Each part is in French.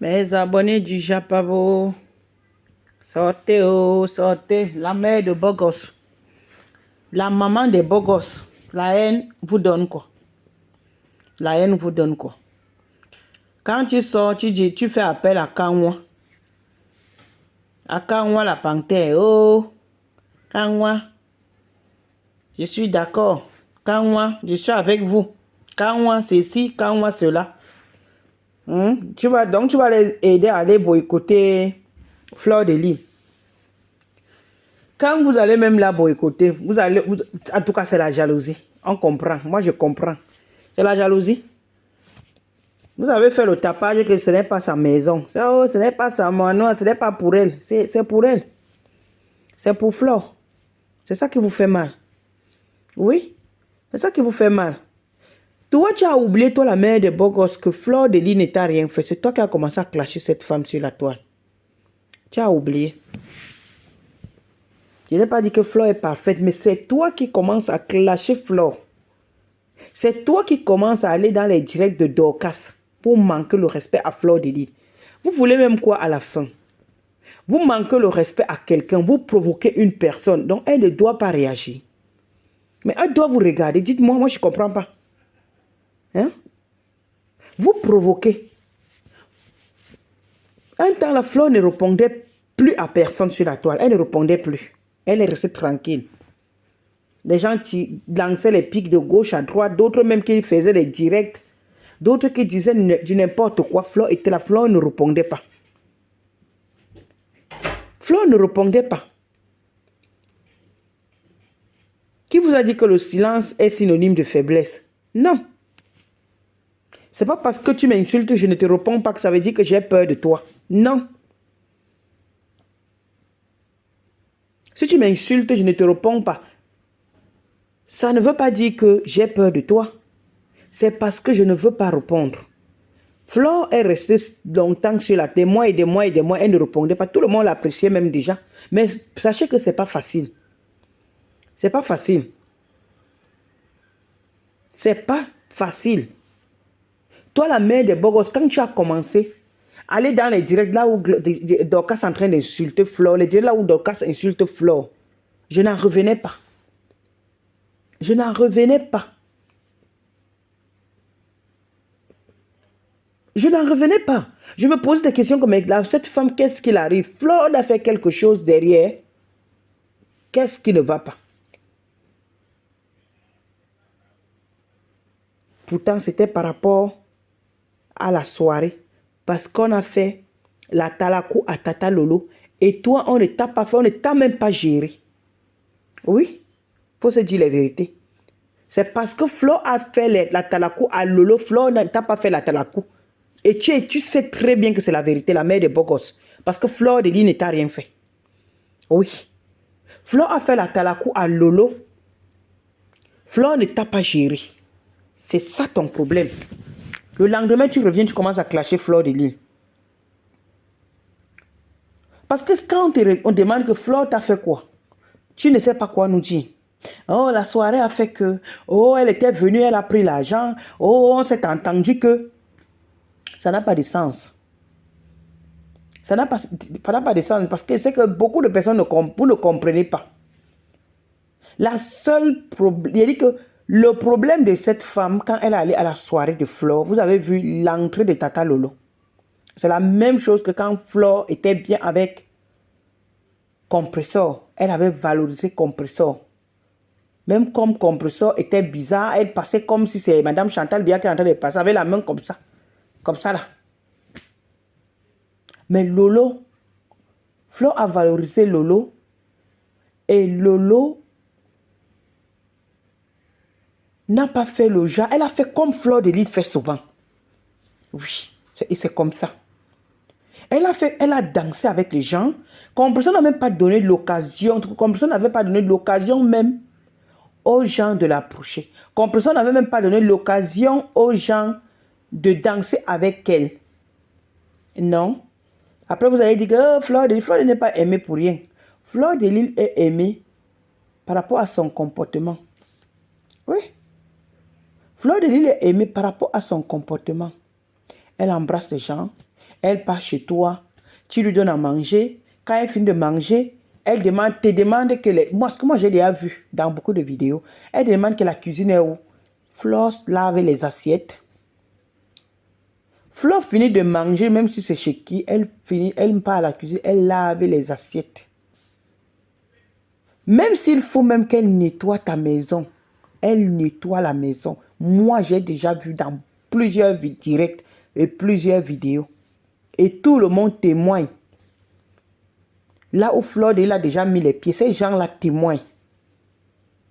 Mes abonnés du Japabo, sortez, oh, sortez. La mère de beaux gosses, la maman des beaux gosses, la haine vous donne quoi? La haine vous donne quoi? Quand tu sors, tu dis, tu fais appel à Kanwa. À Kanwa la panthère. Oh, Kanwa, je suis d'accord. Kanwa, je suis avec vous. Kanwa ceci, Kanwa cela. Donc tu vas les aider à aller boycotter Fleur de Lys. Quand vous allez même la boycotter, en tout cas c'est la jalousie. On comprend, moi je comprends. C'est la jalousie. Vous avez fait le tapage que ce n'est pas sa maison. Ce n'est pas sa maison, ce n'est pas pour elle. C'est pour elle. C'est pour Flore. C'est ça qui vous fait mal. Oui, c'est ça qui vous fait mal. Toi, tu as oublié, toi, la mère de beaux gosses, que Fleur de Lys ne t'a rien fait. C'est toi qui as commencé à clasher cette femme sur la toile. Tu as oublié. Je n'ai pas dit que Flore est parfaite, mais c'est toi qui commences à clasher Flore. C'est toi qui commences à aller dans les directs de Dorcas pour manquer le respect à Fleur de Lys. Vous voulez même quoi à la fin? Vous manquez le respect à quelqu'un, vous provoquez une personne, donc elle ne doit pas réagir. Mais elle doit vous regarder. Dites-moi, moi je ne comprends pas. Hein? Vous provoquez. Un temps, la Fleur ne répondait plus à personne sur la toile. Elle ne répondait plus. Elle est restée tranquille. Les gens qui lançaient les pics de gauche à droite, d'autres même qui faisaient des directs, d'autres qui disaient du n'importe quoi. Fleur était là, Fleur ne répondait pas. Fleur ne répondait pas. Qui vous a dit que le silence est synonyme de faiblesse? Non. C'est pas parce que tu m'insultes, je ne te réponds pas que ça veut dire que j'ai peur de toi. Non. Si tu m'insultes, je ne te réponds pas. Ça ne veut pas dire que j'ai peur de toi. C'est parce que je ne veux pas répondre. Flore est restée longtemps sur la des mois et des mois et des mois. Elle ne répondait pas. Tout le monde l'appréciait même déjà. Mais sachez que ce n'est pas facile. C'est pas facile. C'est pas facile. Toi, la mère des beaux gosses, quand tu as commencé, aller dans les directs là où Dorcas est en train d'insulter Flore, les directs là où Dorcas insulte Flore, je n'en revenais pas. Je n'en revenais pas. Je n'en revenais pas. Je me pose des questions comme là, cette femme, qu'est-ce qu'il arrive? Flore a fait quelque chose derrière. Qu'est-ce qui ne va pas? Pourtant, c'était par rapport à la soirée. Parce qu'on a fait la talakou à Tata Lolo. Et toi, on ne t'a pas fait, on ne t'a même pas géré. Oui, il faut se dire la vérité. C'est parce que Flo a fait la talakou à Lolo, Flo ne t'a pas fait la talakou. Et tu sais très bien que c'est la vérité, la mère de beaux gosses. Parce que Fleur de Lys ne t'a rien fait. Oui. Flo a fait la talakou à Lolo. Flo ne t'a pas géré. C'est ça ton problème. Le lendemain, tu reviens, tu commences à clasher Fleur de Lys. Parce que quand on demande que Fleur t'a fait quoi, tu ne sais pas quoi nous dire. Oh, la soirée a fait que, oh, elle était venue, elle a pris l'argent, oh, on s'est entendu que. Ça n'a pas de sens. Ça n'a pas de sens parce que c'est que beaucoup de personnes vous ne comprenez pas. La seule problème, il dit que le problème de cette femme, quand elle est allée à la soirée de Flore, vous avez vu l'entrée de Tata Lolo. C'est la même chose que quand Flore était bien avec Compressor. Elle avait valorisé Compressor. Même comme Compressor était bizarre, elle passait comme si c'est Madame Chantal Biya qui est en train de passer avec la main comme ça. Comme ça là. Mais Lolo, Flore a valorisé Lolo. Et Lolo n'a pas fait le genre. Elle a fait comme Fleur de Lys fait souvent. Oui, c'est comme ça. Elle a dansé avec les gens. Compressor n'a même pas donné l'occasion. Compressor n'avait pas donné l'occasion même aux gens de l'approcher. Compressor n'avait même pas donné l'occasion aux gens de danser avec elle. Non. Après, vous allez dire que Fleur de Lys n'est pas aimée pour rien. Fleur de Lys est aimée par rapport à son comportement. Oui. Fleur de Lys est aimée par rapport à son comportement. Elle embrasse les gens. Elle part chez toi. Tu lui donnes à manger. Quand elle finit de manger, elle te demande que moi, ce que moi j'ai déjà vu dans beaucoup de vidéos, elle demande que la cuisine est où. Flore lave les assiettes. Flore finit de manger, même si c'est chez qui, elle part à la cuisine, elle lave les assiettes. Même s'il faut même qu'elle nettoie ta maison, elle nettoie la maison. Moi, j'ai déjà vu dans plusieurs directs et plusieurs vidéos. Et tout le monde témoigne. Là où Flore a déjà mis les pieds, ces gens-là témoignent.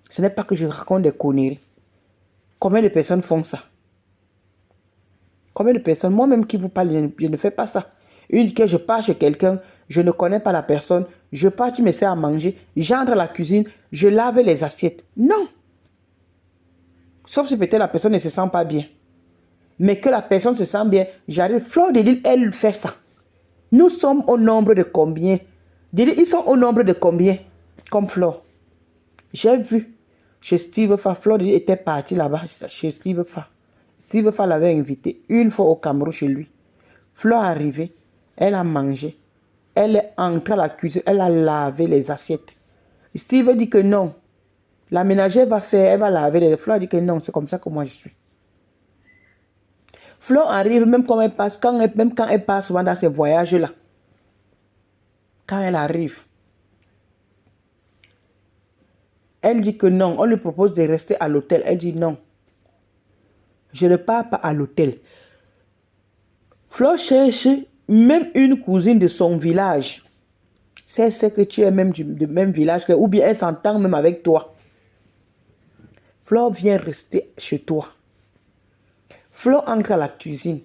Ce n'est pas que je raconte des conneries. Combien de personnes font ça? Combien de personnes? Moi-même qui vous parle, je ne fais pas ça. Une que je pars chez quelqu'un, je ne connais pas la personne, je pars, tu me sers à manger, j'entre à la cuisine, je lave les assiettes. Non. Sauf si peut-être la personne ne se sent pas bien. Mais que la personne se sent bien, j'arrive. Flore de Lille, elle fait ça. Nous sommes au nombre de combien? Ils sont au nombre de combien? Comme Flore. J'ai vu chez Steve Fa, Flore de Lille était partie là-bas chez Steve Fa. Steve Fa l'avait invité une fois au Cameroun chez lui. Flore est arrivée, elle a mangé. Elle est entrée à la cuisine, elle a lavé les assiettes. Steve dit que non. La ménagère va faire, elle va laver les... Flore dit que non, c'est comme ça que moi je suis. Flore arrive, même quand elle passe, même quand elle passe souvent dans ces voyages-là. Quand elle arrive, elle dit que non. On lui propose de rester à l'hôtel. Elle dit non. Je ne pars pas à l'hôtel. Flore cherche même une cousine de son village. C'est ce que tu es même du même village, ou bien elle s'entend même avec toi. Flore vient rester chez toi. Flore entre à la cuisine.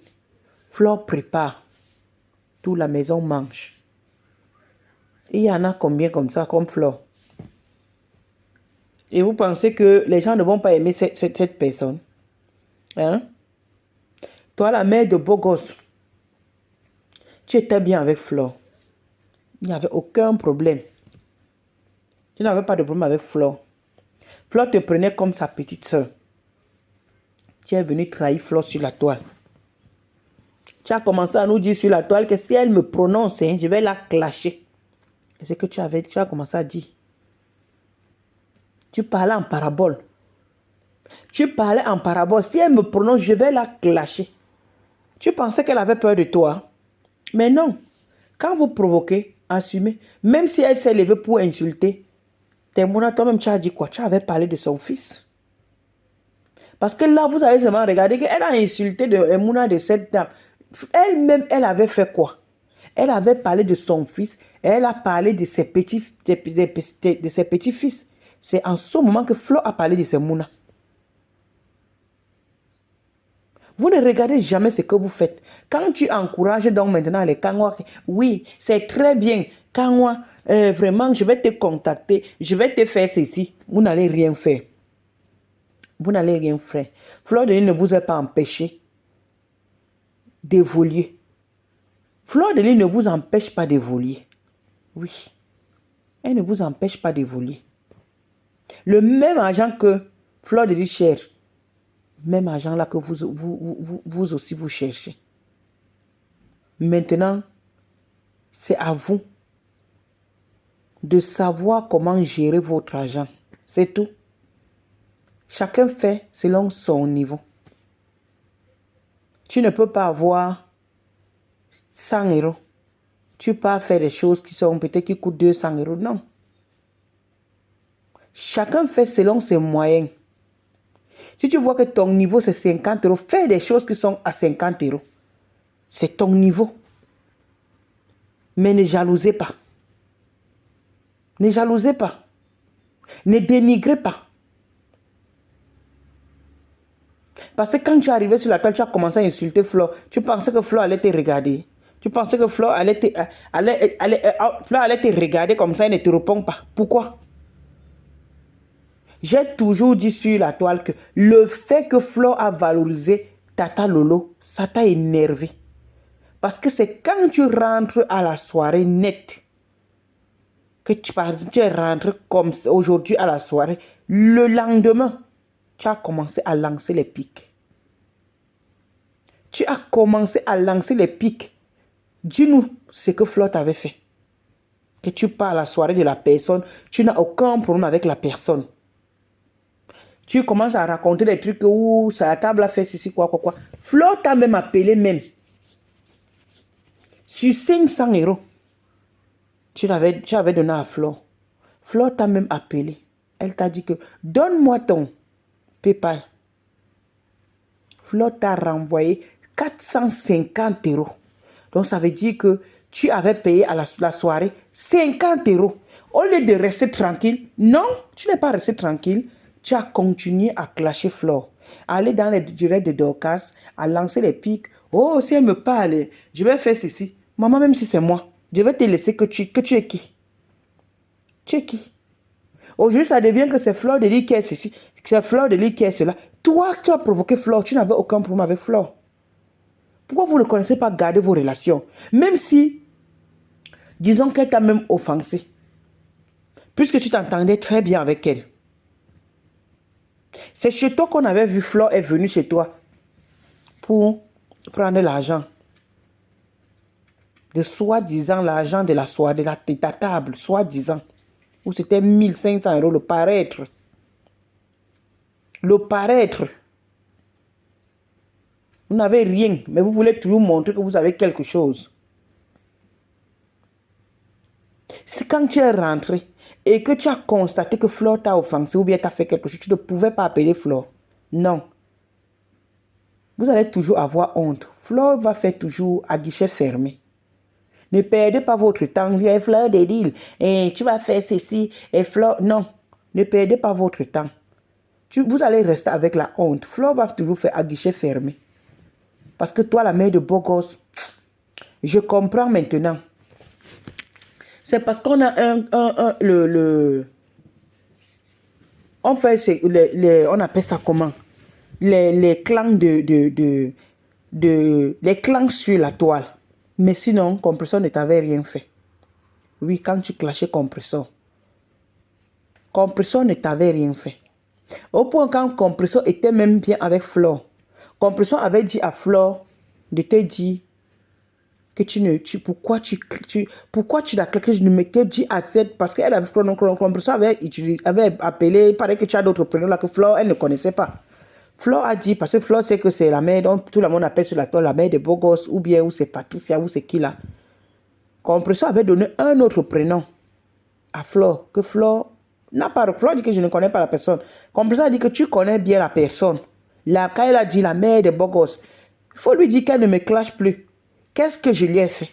Flore prépare. Toute la maison mange. Il y en a combien comme ça, comme Flore? Et vous pensez que les gens ne vont pas aimer cette personne? Hein? Toi, la mère de beau gosse, tu étais bien avec Flore. Il n'y avait aucun problème. Tu n'avais pas de problème avec Flore. Flore te prenait comme sa petite soeur. Tu es venu trahir Flore sur la toile. Tu as commencé à nous dire sur la toile que si elle me prononce, je vais la clasher. C'est ce que tu as commencé à dire. Tu parlais en parabole. Tu parlais en parabole. Si elle me prononce, je vais la clasher. Tu pensais qu'elle avait peur de toi. Mais non. Quand vous provoquez, assumez. Même si elle s'est levée pour insulter, toi-même, tu as dit quoi? Tu avais parlé de son fils. Parce que là, vous avez seulement regardé qu'elle a insulté les Mouna de cette dame. Elle-même, elle avait fait quoi? Elle avait parlé de son fils. Elle a parlé de ses petits-fils. C'est en ce moment que Flore a parlé de ses Mouna. Vous ne regardez jamais ce que vous faites. Quand tu encourages donc maintenant les Kangwa, oui, c'est très bien. Kangwa, vraiment, je vais te contacter, je vais te faire ceci. Vous n'allez rien faire. Vous n'allez rien faire. Flore de Lille ne vous a pas empêché d'évoluer. Flore de Lille ne vous empêche pas d'évoluer. Oui. Elle ne vous empêche pas d'évoluer. Le même argent que Flore de Lille cherche, même argent là que vous aussi vous cherchez. Maintenant, c'est à vous de savoir comment gérer votre argent. C'est tout. Chacun fait selon son niveau. Tu ne peux pas avoir 100 euros. Tu peux pas faire des choses qui sont peut-être qui coûtent 200 euros. Non. Chacun fait selon ses moyens. Si tu vois que ton niveau c'est 50 euros, fais des choses qui sont à 50 euros. C'est ton niveau. Mais ne jalousez pas. Ne jalousez pas. Ne dénigrez pas. Parce que quand tu es arrivé sur la table, tu as commencé à insulter Flore. Tu pensais que Flore allait te regarder. Tu pensais que Flore allait te regarder comme ça et ne te répond pas. Pourquoi? J'ai toujours dit sur la toile que le fait que Flore a valorisé Tata Lolo, ça t'a énervé. Parce que c'est quand tu rentres à la soirée nette, que tu es rentré comme aujourd'hui à la soirée, le lendemain, tu as commencé à lancer les pics. Tu as commencé à lancer les pics. Dis-nous ce que Flore t'avait fait. Que tu pars à la soirée de la personne, tu n'as aucun problème avec la personne. Tu commences à raconter des trucs où la table a fait ceci, quoi. Flore t'a même appelé même. Sur 500 €, tu avais donné à Flore. Flore t'a même appelé. Elle t'a dit que donne-moi ton PayPal. Flore t'a renvoyé 450 €. Donc ça veut dire que tu avais payé à la soirée 50 €. Au lieu de rester tranquille, non, tu n'es pas resté tranquille. Tu as continué à clasher Flore. À aller dans les directs de Dorcas, à lancer les pics. Oh, si elle me parle, je vais faire ceci. Maman, même si c'est moi, je vais te laisser que tu es qui? Tu es qui? Aujourd'hui, ça devient que c'est Flore de lui qui est ceci, c'est Flore de lui qui est cela. Toi, tu as provoqué Flore, tu n'avais aucun problème avec Flore. Pourquoi vous ne connaissez pas garder vos relations? Même si, disons qu'elle t'a même offensé, puisque tu t'entendais très bien avec elle. C'est chez toi qu'on avait vu Flore est venue chez toi pour prendre l'argent. De soi-disant l'argent de la soirée, de ta table, soi-disant. Où c'était 1500 € le paraître. Le paraître. Vous n'avez rien, mais vous voulez toujours montrer que vous avez quelque chose. C'est quand tu es rentré et que tu as constaté que Flore t'a offensé ou bien t'a fait quelque chose, tu ne pouvais pas appeler Flore. Non. Vous allez toujours avoir honte. Flore va faire toujours à guichet fermé. Ne perdez pas votre temps. Il y a Flore de Lille. Et tu vas faire ceci. Et Flore, non. Ne perdez pas votre temps. Vous allez rester avec la honte. Flore va toujours faire à guichet fermé. Parce que toi, la mère de beau gosse, je comprends maintenant. C'est parce qu'on a on fait, on appelle ça comment? Les clans les clans sur la toile. Mais sinon, Compressor ne t'avait rien fait. Oui, quand tu clashais Compressor. Compressor ne t'avait rien fait. Au point quand Compressor était même bien avec Flore. Compressor avait dit à Flore de te dire que pourquoi tu l'as claqué, je ne me dit à cette parce qu'elle avait Compressor avait appelé, il paraît que tu as d'autres prénoms là que Flore, elle ne connaissait pas. Flore a dit, parce que Flore sait que c'est la mère, donc tout le monde appelle sur la toile la mère de beau gosse, ou bien, ou c'est Patricia, ou c'est qui là. Compressor avait donné un autre prénom à Flore, que Flore n'a pas. Flore dit que je ne connais pas la personne. Compressor a dit que tu connais bien la personne. Là, quand elle a dit la mère de beau gosse, il faut lui dire qu'elle ne me clash plus. Qu'est-ce que je lui ai fait?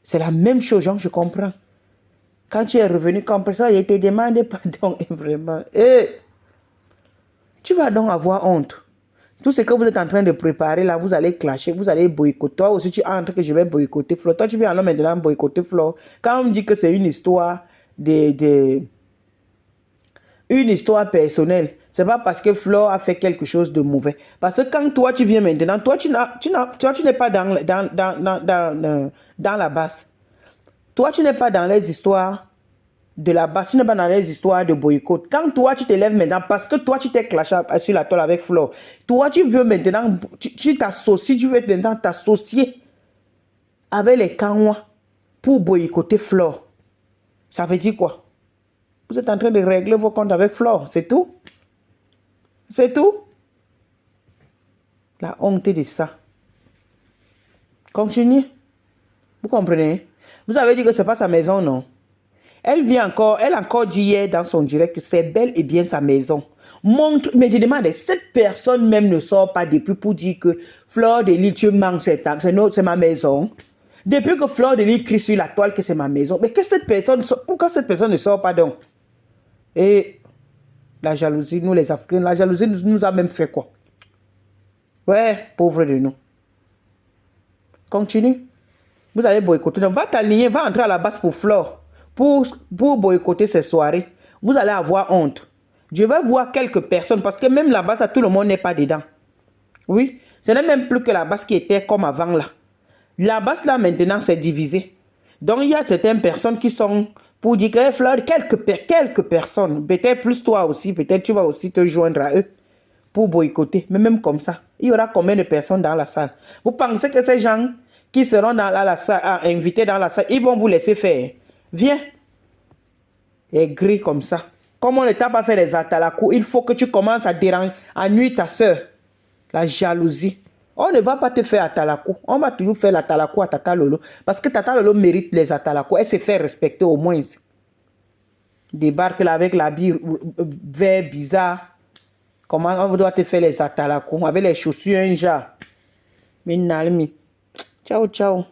C'est la même chose, genre, je comprends. Quand tu es revenu, Compressor, il te demandé pardon, et vraiment. Tu vas donc avoir honte. Tout ce que vous êtes en train de préparer là, vous allez clasher, vous allez boycotter. Toi aussi, tu entres que je vais boycotter Flore. Toi, tu viens alors maintenant boycotter Flore. Quand on me dit que c'est une histoire une histoire personnelle, c'est pas parce que Flore a fait quelque chose de mauvais. Parce que quand toi, tu viens maintenant, toi, tu n'es pas dans la base. Toi, tu n'es pas dans les histoires de la base, tu n'es pas dans les histoires de boycott. Quand toi, tu te lèves maintenant, parce que toi, tu t'es clashé sur la toile avec Flore, toi, tu veux maintenant, tu t'associes, tu veux maintenant t'associer avec les Kanwa pour boycotter Flore. Ça veut dire quoi? Vous êtes en train de régler vos comptes avec Flore, c'est tout? C'est tout? La honte de ça. Continuez. Vous comprenez? Vous avez dit que ce n'est pas sa maison, non? Elle a encore dit hier dans son direct que c'est bel et bien sa maison. Montre, mais je demande, cette personne même ne sort pas depuis pour dire que Flore de Lille, tu manques c'est ma maison. Depuis que Flore de Lille crie sur la toile que c'est ma maison, mais pourquoi cette personne ne sort pas donc? Et la jalousie, nous les Africains, la jalousie nous a même fait quoi? Ouais, pauvre de nous. Continue. Vous allez boycotter. Donc, va t'aligner, va entrer à la base pour Flore. Pour boycotter ces soirées, vous allez avoir honte. Je vais voir quelques personnes, parce que même la base, tout le monde n'est pas dedans. Oui, ce n'est même plus que la base qui était comme avant là. La base là, maintenant, c'est divisé. Donc, il y a certaines personnes qui sont pour dire que Flore, quelques personnes, peut-être plus toi aussi, peut-être tu vas aussi te joindre à eux. pour boycotter. Mais même comme ça, il y aura combien de personnes dans la salle? Vous pensez que ces gens qui seront dans la salle, invités dans la salle, ils vont vous laisser faire? Viens. Et gris comme ça. Comme on ne t'a pas fait les atalakou, il faut que tu commences à déranger, à nuire ta soeur. La jalousie. On ne va pas te faire atalakou. On va toujours faire l'atalakou à Tata Lolo. Parce que Tata Lolo mérite les atalakou. Elle se fait respecter au moins. Débarque là avec l'habit vert bizarre. Comment on doit te faire les atalakou avec les chaussures un genre. Mais Nalmi. Ciao, ciao.